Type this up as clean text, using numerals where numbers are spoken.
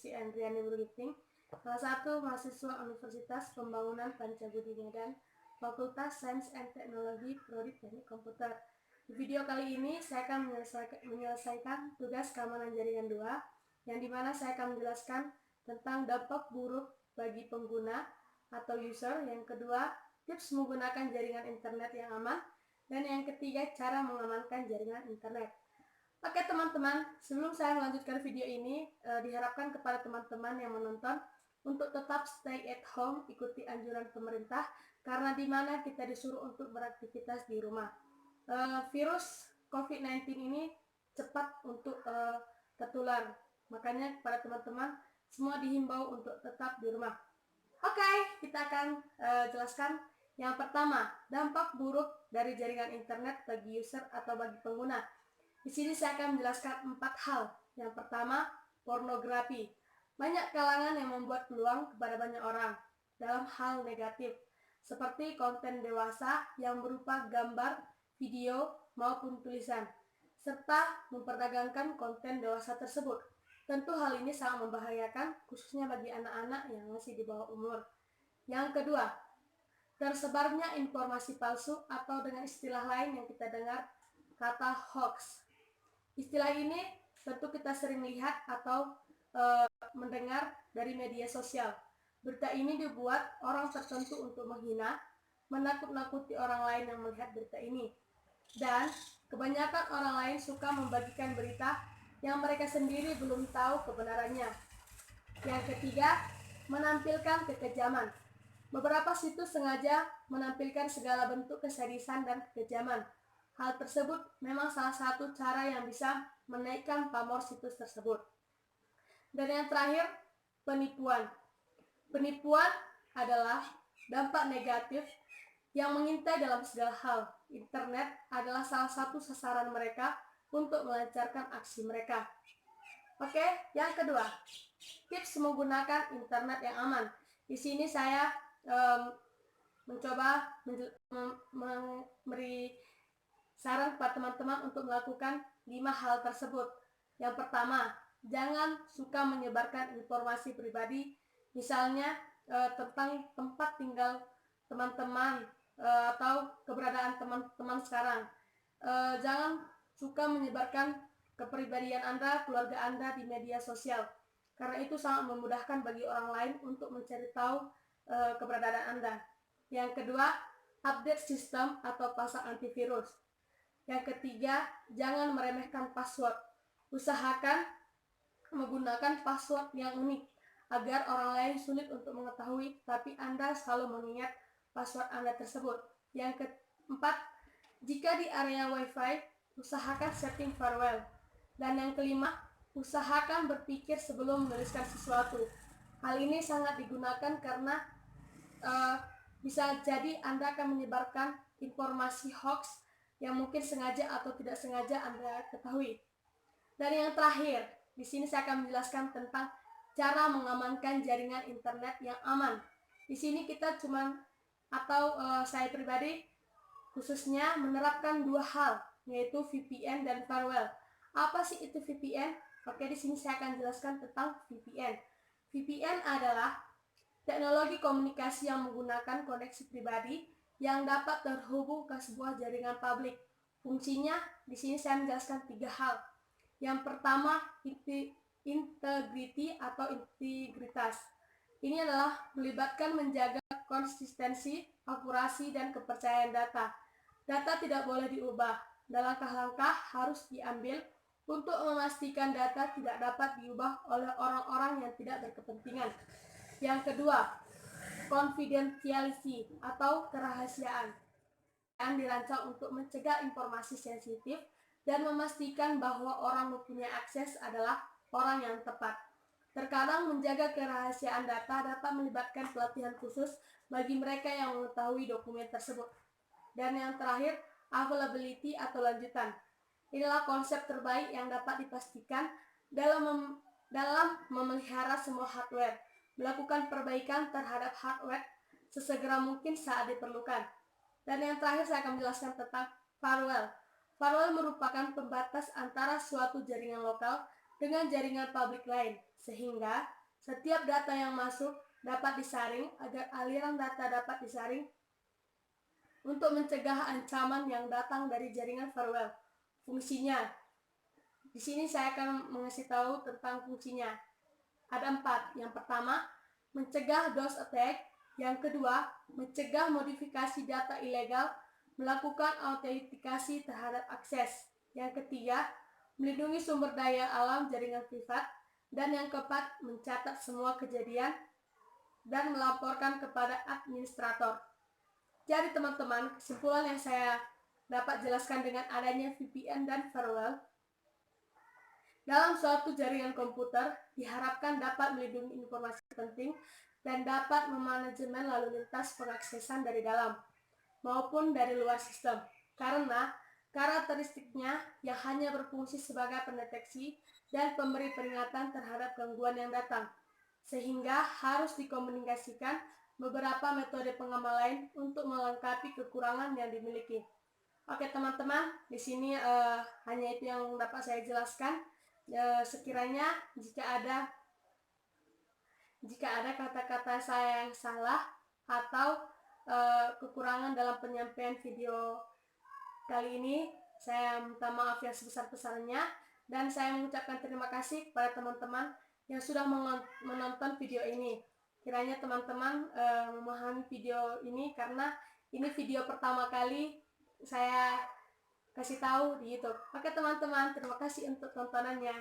Desi Andriani Burgiting, salah satu mahasiswa Universitas Pembangunan Pancabudi Medan, Fakultas Sains and Teknologi Prodi Teknik Komputer. Di video kali ini saya akan menyelesaikan tugas keamanan jaringan 2, yang dimana saya akan menjelaskan tentang dampak buruk bagi pengguna atau user, yang kedua tips menggunakan jaringan internet yang aman, dan yang ketiga cara mengamankan jaringan internet. Oke teman-teman, sebelum saya melanjutkan video ini, diharapkan kepada teman-teman yang menonton untuk tetap stay at home, ikuti anjuran pemerintah, karena di mana kita disuruh untuk beraktivitas di rumah. Virus COVID-19 ini cepat untuk tertular, makanya kepada teman-teman semua dihimbau untuk tetap di rumah. Oke, kita akan jelaskan. Yang pertama, dampak buruk dari jaringan internet bagi user atau bagi pengguna. Di sini saya akan menjelaskan 4 hal. Yang pertama, pornografi. Banyak kalangan yang membuat peluang kepada banyak orang dalam hal negatif, seperti konten dewasa yang berupa gambar, video, maupun tulisan, serta memperdagangkan konten dewasa tersebut. Tentu hal ini sangat membahayakan, khususnya bagi anak-anak yang masih di bawah umur. Yang kedua, tersebarnya informasi palsu atau dengan istilah lain yang kita dengar, kata hoax. Istilah ini tentu kita sering lihat atau mendengar dari media sosial. Berita ini dibuat orang tertentu untuk menghina, menakut-nakuti orang lain yang melihat berita ini. Dan kebanyakan orang lain suka membagikan berita yang mereka sendiri belum tahu kebenarannya. Yang ketiga, menampilkan kekejaman. Beberapa situs sengaja menampilkan segala bentuk kesadisan dan kekejaman. Hal tersebut memang salah satu cara yang bisa menaikkan pamor situs tersebut. Dan yang terakhir, penipuan. Penipuan adalah dampak negatif yang mengintai dalam segala hal. Internet adalah salah satu sasaran mereka untuk melancarkan aksi mereka. Oke, yang kedua, tips menggunakan internet yang aman. Di sini saya mencoba memberi saran kepada teman-teman untuk melakukan 5 hal tersebut. Yang pertama, jangan suka menyebarkan informasi pribadi, misalnya tentang tempat tinggal teman-teman atau keberadaan teman-teman sekarang. Jangan suka menyebarkan kepribadian Anda, keluarga Anda di media sosial, karena itu sangat memudahkan bagi orang lain untuk mencari tahu keberadaan Anda. Yang kedua, update sistem atau pasang antivirus. Yang ketiga, jangan meremehkan password. Usahakan menggunakan password yang unik agar orang lain sulit untuk mengetahui, tapi Anda selalu mengingat password Anda tersebut. Yang keempat, jika di area WiFi, usahakan setting firewall. Dan yang kelima, usahakan berpikir sebelum menuliskan sesuatu. Hal ini sangat digunakan karena bisa jadi Anda akan menyebarkan informasi hoax yang mungkin sengaja atau tidak sengaja Anda ketahui. Dan yang terakhir, di sini saya akan menjelaskan tentang cara mengamankan jaringan internet yang aman. Di sini kita saya pribadi khususnya menerapkan 2 hal, yaitu VPN dan firewall. Apa sih itu VPN? Oke, di sini saya akan jelaskan tentang VPN. VPN adalah teknologi komunikasi yang menggunakan koneksi pribadi yang dapat terhubung ke sebuah jaringan publik. Fungsinya di sini saya menjelaskan 3 hal. Yang pertama, integrity atau integritas. Ini adalah melibatkan menjaga konsistensi, akurasi, dan kepercayaan data. Data tidak boleh diubah, dan langkah-langkah harus diambil untuk memastikan data tidak dapat diubah oleh orang-orang yang tidak berkepentingan. Yang kedua, confidentiality atau kerahasiaan, yang dirancang untuk mencegah informasi sensitif dan memastikan bahwa orang mempunyai akses adalah orang yang tepat. Terkadang menjaga kerahasiaan data dapat melibatkan pelatihan khusus bagi mereka yang mengetahui dokumen tersebut. Dan yang terakhir, availability atau lanjutan. Inilah konsep terbaik yang dapat dipastikan dalam memelihara semua hardware. Melakukan perbaikan terhadap hardware sesegera mungkin saat diperlukan. Dan yang terakhir saya akan menjelaskan tentang firewall. Firewall merupakan pembatas antara suatu jaringan lokal dengan jaringan publik lain. sehingga setiap data yang masuk dapat disaring agar aliran data dapat disaring untuk mencegah ancaman yang datang dari jaringan firewall. Fungsinya, di sini saya akan mengasih tahu tentang fungsinya. Ada 4. Yang pertama, mencegah DOS attack. Yang kedua, mencegah modifikasi data ilegal, melakukan autentikasi terhadap akses. Yang ketiga, melindungi sumber daya alam jaringan privat. Dan yang keempat, mencatat semua kejadian dan melaporkan kepada administrator. Jadi teman-teman, kesimpulan yang saya dapat jelaskan dengan adanya VPN dan firewall dalam suatu jaringan komputer diharapkan dapat melindungi informasi penting dan dapat memanajemen lalu lintas pengaksesan dari dalam maupun dari luar sistem, karena karakteristiknya yang hanya berfungsi sebagai pendeteksi dan pemberi peringatan terhadap gangguan yang datang, sehingga harus dikomunikasikan beberapa metode pengaman lain untuk melengkapi kekurangan yang dimiliki. Oke teman-teman, di sini hanya itu yang dapat saya jelaskan. Sekiranya jika ada kata-kata saya yang salah atau kekurangan dalam penyampaian video kali ini, saya minta maaf yang sebesar-besarnya, dan saya mengucapkan terima kasih kepada teman-teman yang sudah menonton video ini. Kiranya teman-teman memahami video ini, karena ini video pertama kali saya kasih tahu di YouTube. Oke teman-teman, terima kasih untuk tontonannya.